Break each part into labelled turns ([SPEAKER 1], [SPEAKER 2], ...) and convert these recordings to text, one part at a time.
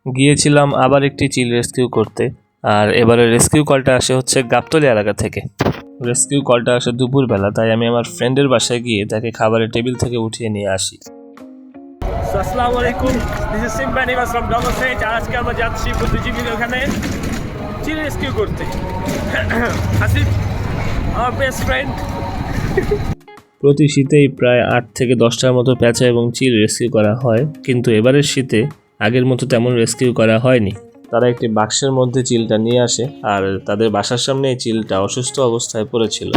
[SPEAKER 1] গিয়েছিলাম আবার একটি চিল রেস্কিউ করতে, আর এবারে রেস্কিউ কলটা আসে হচ্ছে গাবতলী এলাকা থেকে। রেস্কিউ কলটা আসে দুপুরবেলা, তাই আমি আমার ফ্রেন্ডের বাসায় গিয়ে তাকে খাবারের টেবিল থেকে উঠিয়ে নিয়ে আসি।
[SPEAKER 2] আসসালামু আলাইকুম, দিস ইজ সিম্বা নিবাস ফ্রম ডগোসেট। আজকে আমরা যাচ্ছি বুদ্ধিজীবীর ওখানে চিল রেস্কিউ করতে। আসিফ আমার বেস্ট ফ্রেন্ড।
[SPEAKER 1] প্রতি শীতেই প্রায় 8 থেকে 10টার মতো পেঁচা এবং চিল রেস্কিউ করা হয়, কিন্তু এবারের শীতে আগের মতো তেমন রেস্কিউ করা হয়নি। তারা একটি বাক্সের মধ্যে চিলটা নিয়ে আসে, আর তাদের বাসার সামনে এই চিলটা অসুস্থ অবস্থায় পড়েছিল।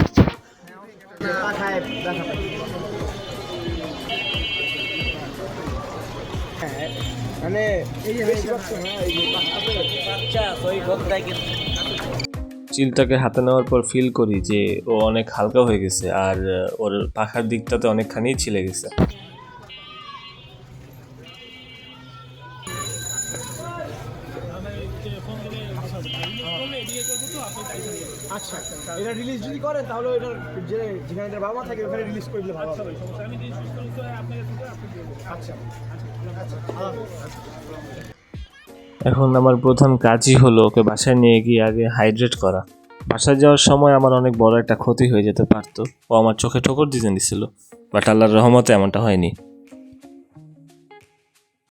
[SPEAKER 1] চিলটাকে হাতে নেওয়ার পর ফিল করি যে ও অনেক হালকা হয়ে গেছে, আর ওর পাখার দিকটাতে অনেকখানি ছিলে গেছে।
[SPEAKER 3] আচ্ছা, এটা রিলিজ যদি করেন তাহলে এটার যে যেখানে এটার বাবা থাকে ওখানে রিলিজ করে দিলে ভালো হবে। আচ্ছা,
[SPEAKER 1] এখন আমার প্রধান কাজই হলো ওকে বাসায় নিয়ে গিয়ে আগে হাইড্রেট করা। বাসায় যাওয়ার সময় আমার অনেক বড় একটা ক্ষতি হয়ে যেতে পারতো, ও আমার চোখে ঠোকর দিতে নিছিল, বাট আল্লাহর রহমতে এমনটা হয়নি।